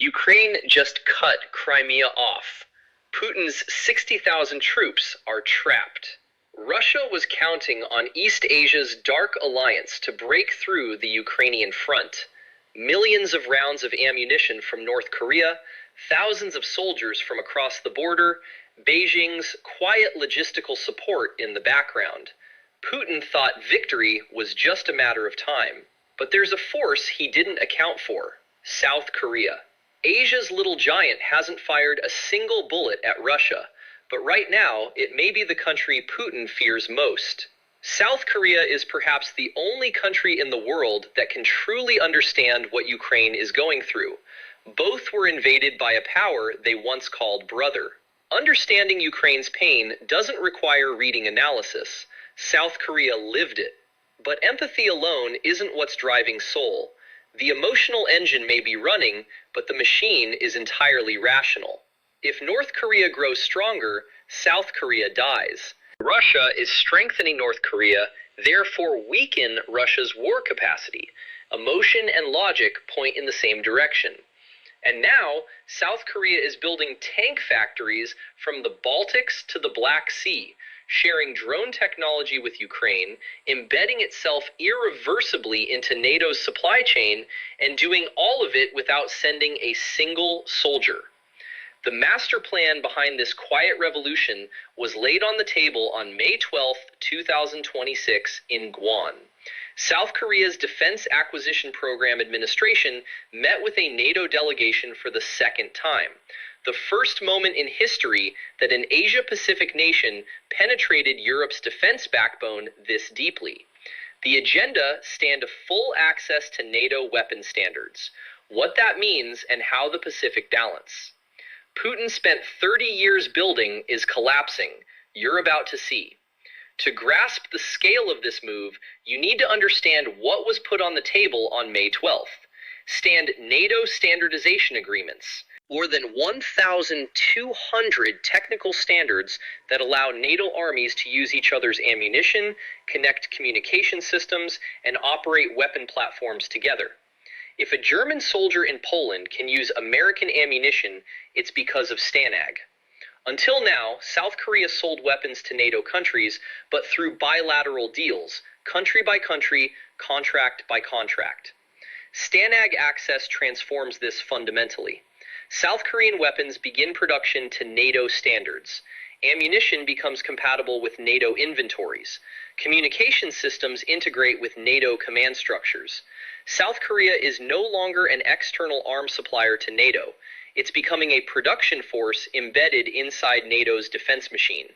Ukraine just cut Crimea off. Putin's 60,000 troops are trapped. Russia was counting on East Asia's dark alliance to break through the Ukrainian front. Millions of rounds of ammunition from North Korea, thousands of soldiers from across the border, Beijing's quiet logistical support in the background. Putin thought victory was just a matter of time. But there's a force he didn't account for: South Korea. Asia's little giant hasn't fired a single bullet at Russia, but right now it may be the country Putin fears most. South Korea is perhaps the only country in the world that can truly understand what Ukraine is going through. Both were invaded by a power they once called brother. Understanding Ukraine's pain doesn't require reading analysis. South Korea lived it. But empathy alone isn't what's driving Seoul. The emotional engine may be running, but the machine is entirely rational. If North Korea grows stronger, South Korea dies. Russia is strengthening North Korea, therefore weaken Russia's war capacity. Emotion and logic point in the same direction. And now, South Korea is building tank factories from the Baltics to the Black Sea, sharing drone technology with Ukraine, embedding itself irreversibly into NATO's supply chain, and doing all of it without sending a single soldier. The master plan behind this quiet revolution was laid on the table on May 12, 2026 in Gwon. South Korea's Defense Acquisition Program Administration met with a NATO delegation for the second time, the first moment in history that an Asia-Pacific nation penetrated Europe's defense backbone this deeply. The agenda stand full access to NATO weapon standards, what that means, and how the Pacific balance. Putin spent 30 years building is collapsing. You're about to see. To grasp the scale of this move, you need to understand what was put on the table on May 12th. NATO standardization agreements. More than 1,200 technical standards that allow NATO armies to use each other's ammunition, connect communication systems, and operate weapon platforms together. If a German soldier in Poland can use American ammunition, it's because of STANAG. Until now, South Korea sold weapons to NATO countries, but through bilateral deals, country by country, contract by contract. STANAG access transforms this fundamentally. South Korean weapons begin production to NATO standards. Ammunition becomes compatible with NATO inventories. Communication systems integrate with NATO command structures. South Korea is no longer an external arms supplier to NATO. It's becoming a production force embedded inside NATO's defense machine.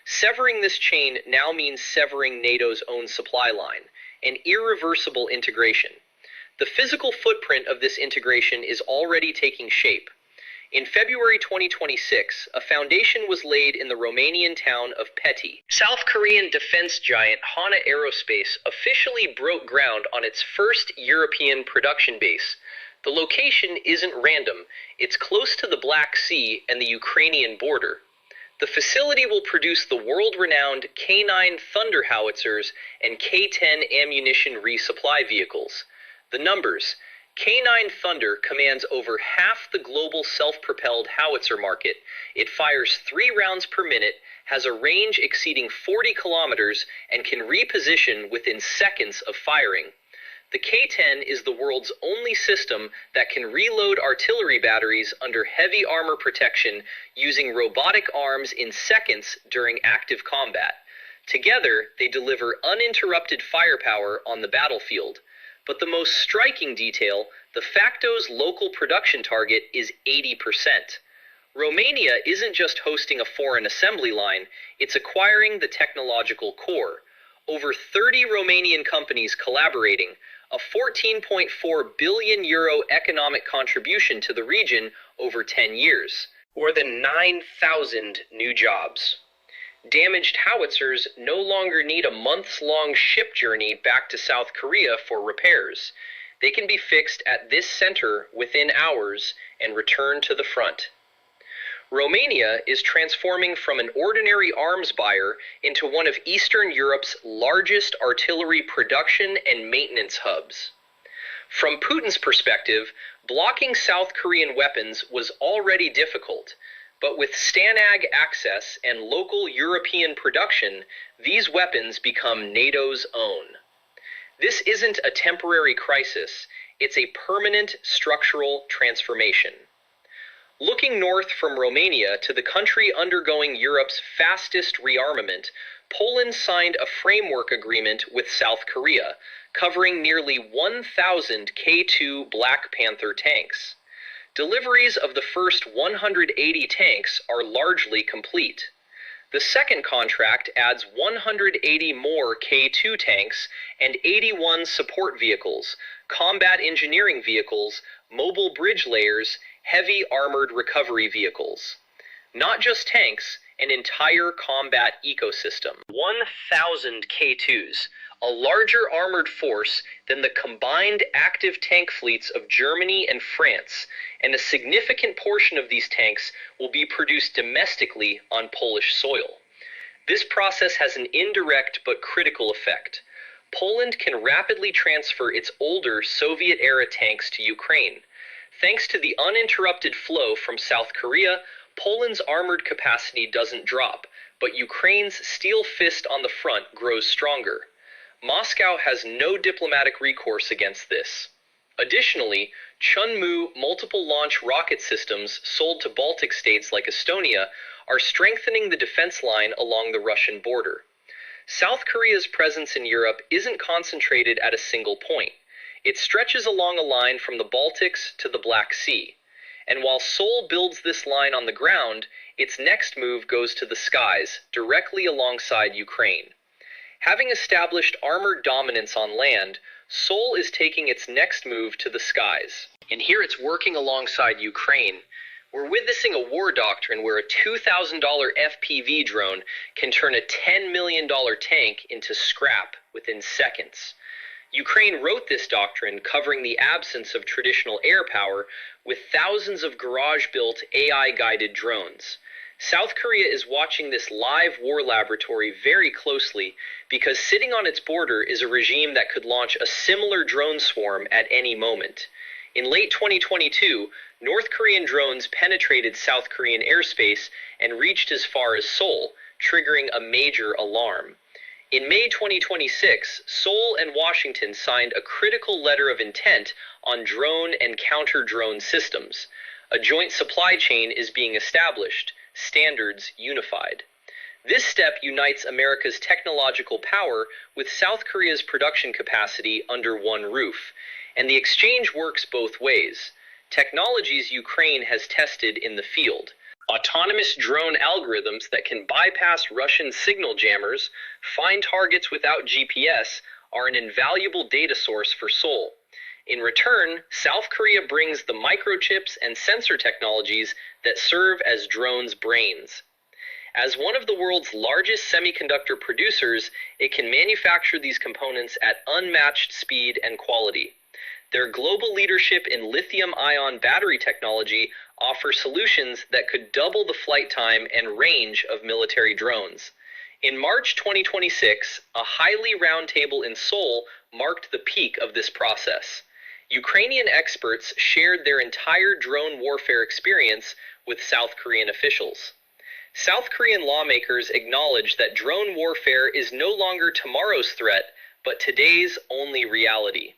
Severing this chain now means severing NATO's own supply line, an irreversible integration. The physical footprint of this integration is already taking shape. In February 2026, a foundation was laid in the Romanian town of Peti. South Korean defense giant Hana Aerospace officially broke ground on its first European production base. The location isn't random. It's close to the Black Sea and the Ukrainian border. The facility will produce the world-renowned K9 Thunder howitzers and K10 ammunition resupply vehicles. The numbers: K9 Thunder commands over half the global self-propelled howitzer market. It fires 3 rounds per minute, has a range exceeding 40 kilometers, and can reposition within seconds of firing. The K10 is the world's only system that can reload artillery batteries under heavy armor protection using robotic arms in seconds during active combat. Together, they deliver uninterrupted firepower on the battlefield. But the most striking detail, the Facto's local production target is 80%. Romania isn't just hosting a foreign assembly line, it's acquiring the technological core. Over 30 Romanian companies collaborating, a €14.4 billion economic contribution to the region over 10 years. More than 9,000 new jobs. Damaged howitzers no longer need a months-long ship journey back to South Korea for repairs. They can be fixed at this center within hours and returned to the front. Romania is transforming from an ordinary arms buyer into one of Eastern Europe's largest artillery production and maintenance hubs. From Putin's perspective, Blocking South Korean weapons was already difficult, but with STANAG access and local European production, these weapons become NATO's own. This isn't a temporary crisis, it's a permanent structural transformation. Looking north from Romania to the country undergoing Europe's fastest rearmament, Poland signed a framework agreement with South Korea, covering nearly 1,000 K2 Black Panther tanks. Deliveries of the first 180 tanks are largely complete. The second contract adds 180 more K2 tanks and 81 support vehicles, combat engineering vehicles, mobile bridge layers, heavy armored recovery vehicles. Not just tanks, an entire combat ecosystem. 1,000 K2s, a larger armored force than the combined active tank fleets of Germany and France, and a significant portion of these tanks will be produced domestically on Polish soil. This process has an indirect but critical effect. Poland can rapidly transfer its older Soviet-era tanks to Ukraine. Thanks to the uninterrupted flow from South Korea, Poland's armored capacity doesn't drop, but Ukraine's steel fist on the front grows stronger. Moscow has no diplomatic recourse against this. Additionally, Chunmoo multiple-launch rocket systems sold to Baltic states like Estonia are strengthening the defense line along the Russian border. South Korea's presence in Europe isn't concentrated at a single point. It stretches along a line from the Baltics to the Black Sea. And while Seoul builds this line on the ground, its next move goes to the skies, directly alongside Ukraine. Having established armored dominance on land, Seoul is taking its next move to the skies. And here it's working alongside Ukraine. We're witnessing a war doctrine where a $2,000 FPV drone can turn a $10 million tank into scrap within seconds. Ukraine wrote this doctrine covering the absence of traditional air power with thousands of garage-built AI-guided drones. South Korea is watching this live war laboratory very closely because sitting on its border is a regime that could launch a similar drone swarm at any moment. In late 2022, North Korean drones penetrated South Korean airspace and reached as far as Seoul, triggering a major alarm. In May 2026, Seoul and Washington signed a critical letter of intent on drone and counter-drone systems. A joint supply chain is being established, standards unified. This step unites America's technological power with South Korea's production capacity under one roof, and the exchange works both ways. Technologies Ukraine has tested in the field. Autonomous drone algorithms that can bypass Russian signal jammers, find targets without GPS, are an invaluable data source for Seoul. In return, South Korea brings the microchips and sensor technologies that serve as drones' brains. As one of the world's largest semiconductor producers, it can manufacture these components at unmatched speed and quality. Their global leadership in lithium-ion battery technology offers solutions that could double the flight time and range of military drones. In March 2026, a highly roundtable in Seoul marked the peak of this process. Ukrainian experts shared their entire drone warfare experience with South Korean officials. South Korean lawmakers acknowledged that drone warfare is no longer tomorrow's threat, but today's only reality.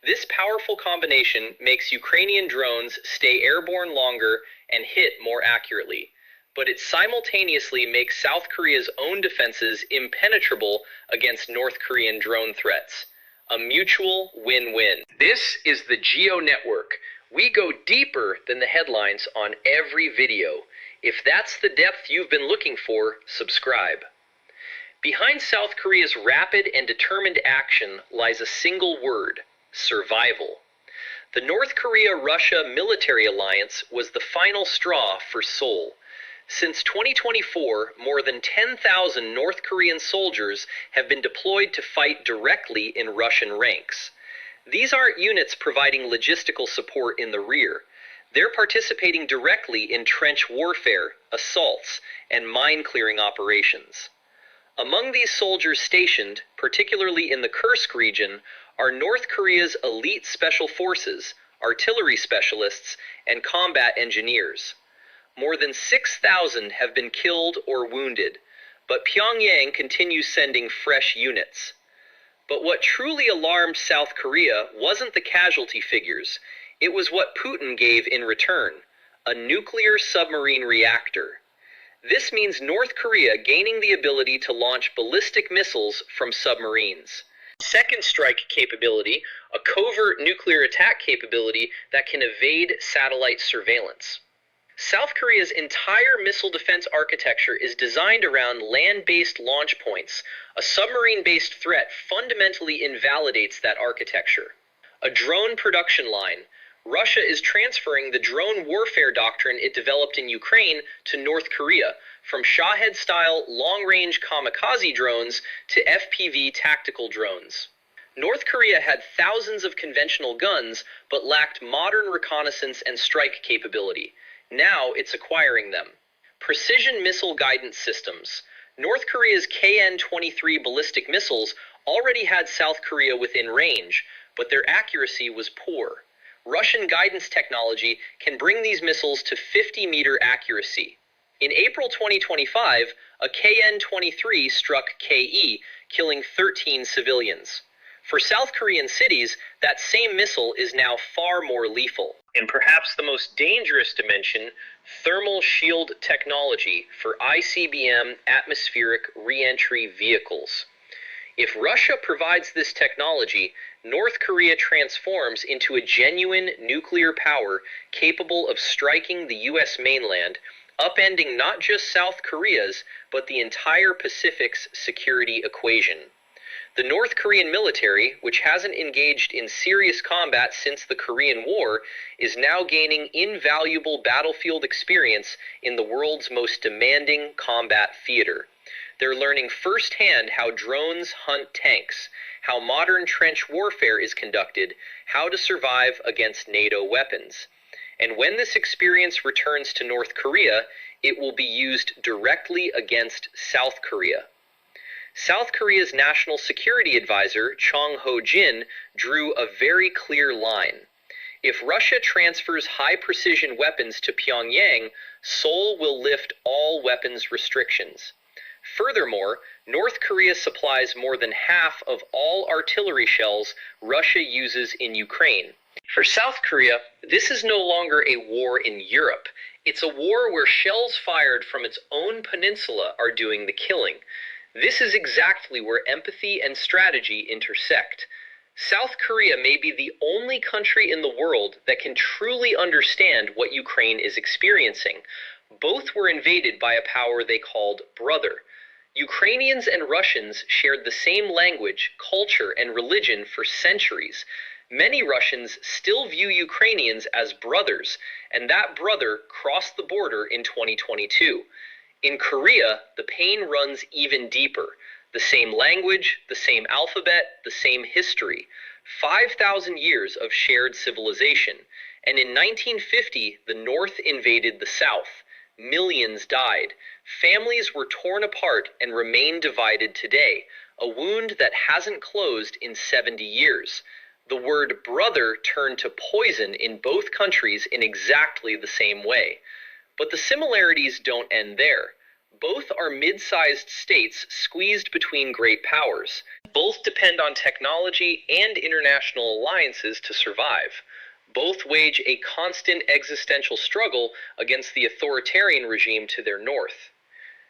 This powerful combination makes Ukrainian drones stay airborne longer and hit more accurately, but it simultaneously makes South Korea's own defenses impenetrable against North Korean drone threats. A mutual win-win. This is the Geo Network. We go deeper than the headlines on every video. If that's the depth you've been looking for, subscribe. Behind South Korea's rapid and determined action lies a single word: survival. The North Korea-Russia military alliance was the final straw for Seoul. Since 2024, more than 10,000 North Korean soldiers have been deployed to fight directly in Russian ranks. These aren't units providing logistical support in the rear. They're participating directly in trench warfare, assaults, and mine-clearing operations. Among these soldiers stationed, particularly in the Kursk region, are North Korea's elite special forces, artillery specialists, and combat engineers. More than 6,000 have been killed or wounded, but Pyongyang continues sending fresh units. But what truly alarmed South Korea wasn't the casualty figures, it was what Putin gave in return: a nuclear submarine reactor. This means North Korea gaining the ability to launch ballistic missiles from submarines. Second strike capability, a covert nuclear attack capability that can evade satellite surveillance. South Korea's entire missile defense architecture is designed around land-based launch points. A submarine-based threat fundamentally invalidates that architecture. A drone production line. Russia is transferring the drone warfare doctrine it developed in Ukraine to North Korea, from Shahed-style long-range kamikaze drones to FPV tactical drones. North Korea had thousands of conventional guns, but lacked modern reconnaissance and strike capability. Now it's acquiring them. Precision missile guidance systems. North Korea's KN-23 ballistic missiles already had South Korea within range, but their accuracy was poor. Russian guidance technology can bring these missiles to 50-meter accuracy. In April 2025, a KN-23 struck KE, killing 13 civilians. For South Korean cities, that same missile is now far more lethal. And perhaps the most dangerous dimension, thermal shield technology for ICBM atmospheric re-entry vehicles. If Russia provides this technology, North Korea transforms into a genuine nuclear power capable of striking the U.S. mainland, upending not just South Korea's, but the entire Pacific's security equation. The North Korean military, which hasn't engaged in serious combat since the Korean War, is now gaining invaluable battlefield experience in the world's most demanding combat theater. They're learning firsthand how drones hunt tanks, how modern trench warfare is conducted, how to survive against NATO weapons. And when this experience returns to North Korea, it will be used directly against South Korea. South Korea's National Security Advisor, Chung Ho-jin, drew a very clear line. If Russia transfers high-precision weapons to Pyongyang, Seoul will lift all weapons restrictions. Furthermore, North Korea supplies more than half of all artillery shells Russia uses in Ukraine. For South Korea, this is no longer a war in Europe. It's a war where shells fired from its own peninsula are doing the killing. This is exactly where empathy and strategy intersect. South Korea may be the only country in the world that can truly understand what Ukraine is experiencing. Both were invaded by a power they called brother. Ukrainians and Russians shared the same language, culture, and religion for centuries. Many Russians still view Ukrainians as brothers, and that brother crossed the border in 2022. In Korea, the pain runs even deeper. The same language, the same alphabet, the same history. 5,000 years of shared civilization. And in 1950, the North invaded the South. Millions died. Families were torn apart and remain divided today, a wound that hasn't closed in 70 years. The word brother turned to poison in both countries in exactly the same way. But the similarities don't end there. Both are mid-sized states squeezed between great powers. Both depend on technology and international alliances to survive. Both wage a constant existential struggle against the authoritarian regime to their north.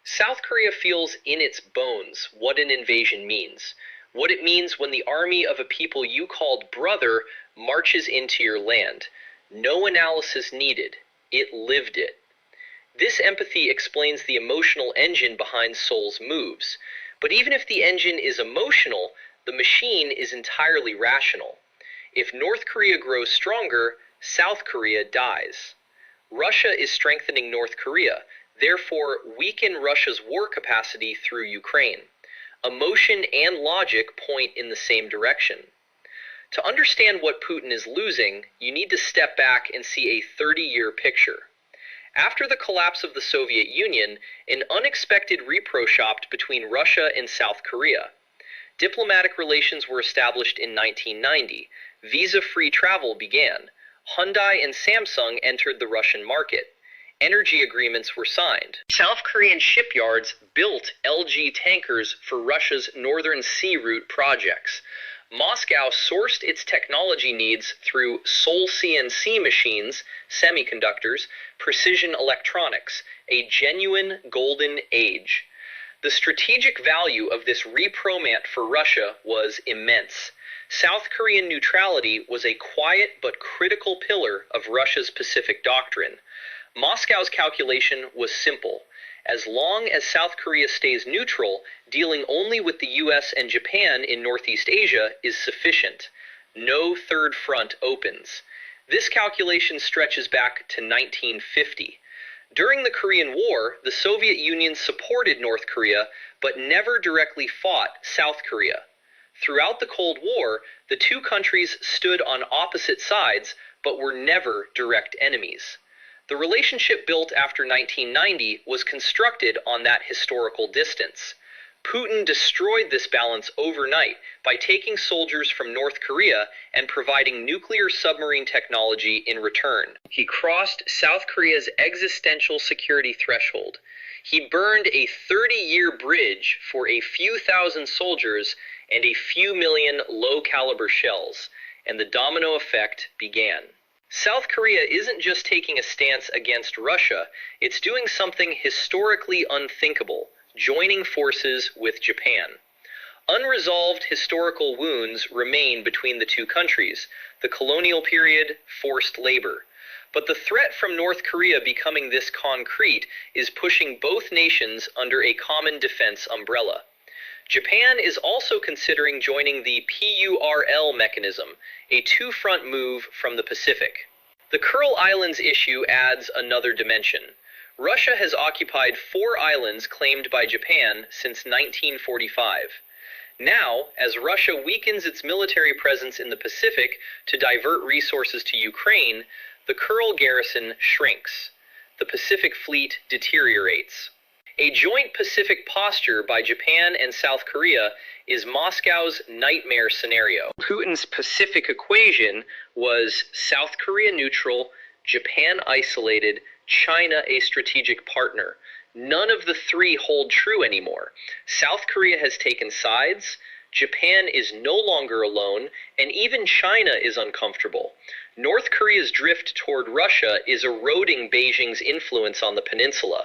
South Korea feels in its bones what an invasion means. What it means when the army of a people you called brother marches into your land. No analysis needed. It lived it. This empathy explains the emotional engine behind Seoul's moves. But even if the engine is emotional, the machine is entirely rational. If North Korea grows stronger, South Korea dies. Russia is strengthening North Korea, therefore weaken Russia's war capacity through Ukraine. Emotion and logic point in the same direction. To understand what Putin is losing, you need to step back and see a 30-year picture. After the collapse of the Soviet Union, an unexpected rapprochement between Russia and South Korea. Diplomatic relations were established in 1990. Visa-free travel began. Hyundai and Samsung entered the Russian market. Energy agreements were signed. South Korean shipyards built LG tankers for Russia's Northern Sea Route projects. Moscow sourced its technology needs through Seoul CNC machines, semiconductors, precision electronics, a genuine golden age. The strategic value of this repromant for Russia was immense. South Korean neutrality was a quiet but critical pillar of Russia's Pacific doctrine. Moscow's calculation was simple. As long as South Korea stays neutral, dealing only with the US and Japan in Northeast Asia is sufficient. No third front opens. This calculation stretches back to 1950. During the Korean War, the Soviet Union supported North Korea, but never directly fought South Korea. Throughout the Cold War, the two countries stood on opposite sides, but were never direct enemies. The relationship built after 1990 was constructed on that historical distance. Putin destroyed this balance overnight by taking soldiers from North Korea and providing nuclear submarine technology in return. He crossed South Korea's existential security threshold. He burned a 30-year bridge for a few thousand soldiers and a few million low-caliber shells, and the domino effect began. South Korea isn't just taking a stance against Russia, it's doing something historically unthinkable, joining forces with Japan. Unresolved historical wounds remain between the two countries: the colonial period, forced labor. But the threat from North Korea becoming this concrete is pushing both nations under a common defense umbrella. Japan is also considering joining the PURL mechanism, a two-front move from the Pacific. The Kuril Islands issue adds another dimension. Russia has occupied 4 islands claimed by Japan since 1945. Now, as Russia weakens its military presence in the Pacific to divert resources to Ukraine, the Kuril garrison shrinks. The Pacific Fleet deteriorates. A joint Pacific posture by Japan and South Korea is Moscow's nightmare scenario. Putin's Pacific equation was South Korea neutral, Japan isolated, China a strategic partner. None of the three hold true anymore. South Korea has taken sides, Japan is no longer alone, and even China is uncomfortable. North Korea's drift toward Russia is eroding Beijing's influence on the peninsula.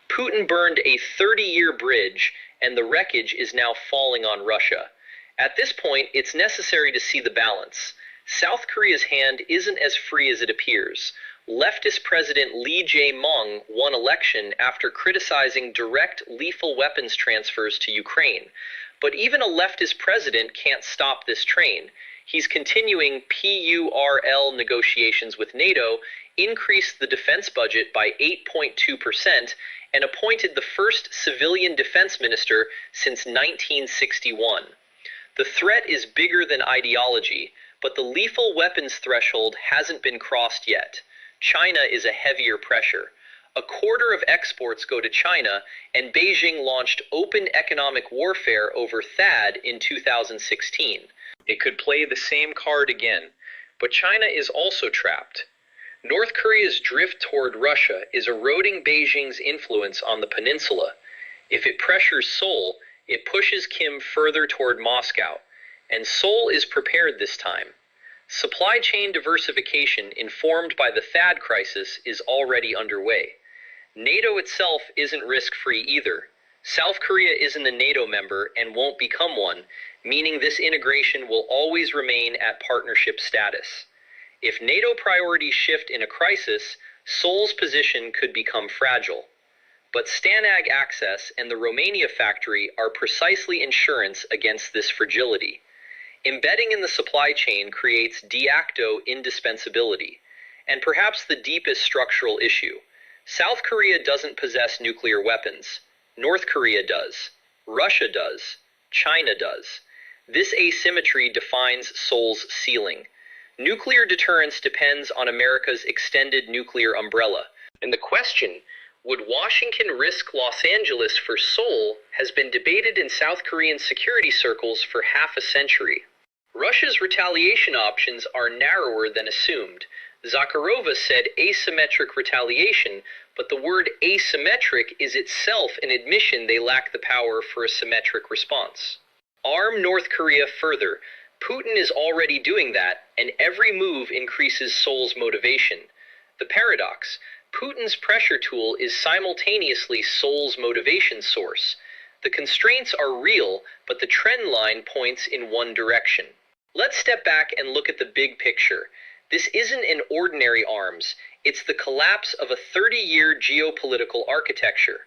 Putin burned a 30-year bridge, and the wreckage is now falling on Russia. At this point, it's necessary to see the balance. South Korea's hand isn't as free as it appears. Leftist President Lee Jae-myung won election after criticizing direct lethal weapons transfers to Ukraine. But even a leftist president can't stop this train. He's continuing PURL negotiations with NATO, increased the defense budget by 8.2%, and appointed the first civilian defense minister since 1961. The threat is bigger than ideology, but the lethal weapons threshold hasn't been crossed yet. China is a heavier pressure. A quarter of exports go to China, and Beijing launched open economic warfare over THAAD in 2016. It could play the same card again, but China is also trapped. North Korea's drift toward Russia is eroding Beijing's influence on the peninsula. If it pressures Seoul, it pushes Kim further toward Moscow, and Seoul is prepared this time. Supply chain diversification informed by the THAAD crisis is already underway. NATO itself isn't risk-free either. South Korea isn't a NATO member and won't become one, meaning this integration will always remain at partnership status. If NATO priorities shift in a crisis, Seoul's position could become fragile. But Stanag access and the Romania factory are precisely insurance against this fragility. Embedding in the supply chain creates de facto indispensability. And perhaps the deepest structural issue: South Korea doesn't possess nuclear weapons. North Korea does. Russia does. China does. This asymmetry defines Seoul's ceiling. Nuclear deterrence depends on America's extended nuclear umbrella. And the question, would Washington risk Los Angeles for Seoul, has been debated in South Korean security circles for half a century. Russia's retaliation options are narrower than assumed. Zakharova said asymmetric retaliation, but the word asymmetric is itself an admission they lack the power for a symmetric response. Arm North Korea further. Putin is already doing that, and every move increases Seoul's motivation. The paradox: Putin's pressure tool is simultaneously Seoul's motivation source. The constraints are real, but the trend line points in one direction. Let's step back and look at the big picture. This isn't an ordinary arms, it's the collapse of a 30-year geopolitical architecture.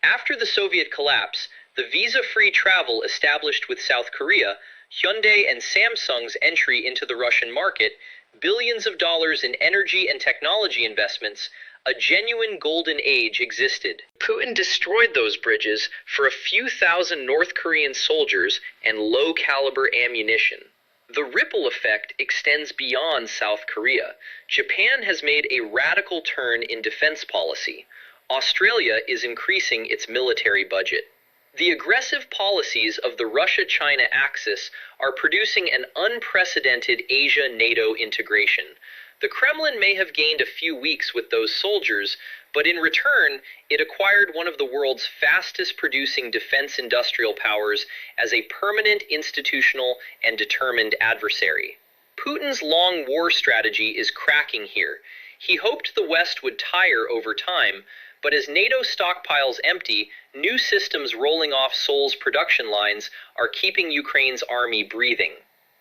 After the Soviet collapse, the visa-free travel established with South Korea, Hyundai and Samsung's entry into the Russian market, billions of dollars in energy and technology investments, a genuine golden age existed. Putin destroyed those bridges for a few thousand North Korean soldiers and low-caliber ammunition. The ripple effect extends beyond South Korea. Japan has made a radical turn in defense policy. Australia is increasing its military budget. The aggressive policies of the Russia-China axis are producing an unprecedented Asia-NATO integration. The Kremlin may have gained a few weeks with those soldiers, but in return, it acquired one of the world's fastest-producing defense industrial powers as a permanent, institutional, and determined adversary. Putin's long war strategy is cracking here. He hoped the West would tire over time, but as NATO stockpiles empty, new systems rolling off Seoul's production lines are keeping Ukraine's army breathing.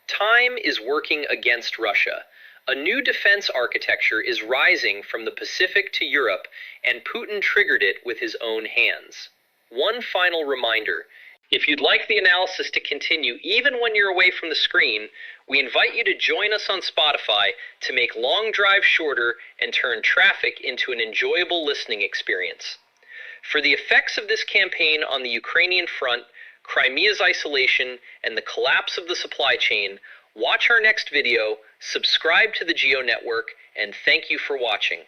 Time is working against Russia. A new defense architecture is rising from the Pacific to Europe, and Putin triggered it with his own hands. One final reminder: if you'd like the analysis to continue even when you're away from the screen, we invite you to join us on Spotify to make long drives shorter and turn traffic into an enjoyable listening experience. For the effects of this campaign on the Ukrainian front, Crimea's isolation, and the collapse of the supply chain, watch our next video, subscribe to the Geo Network, and thank you for watching.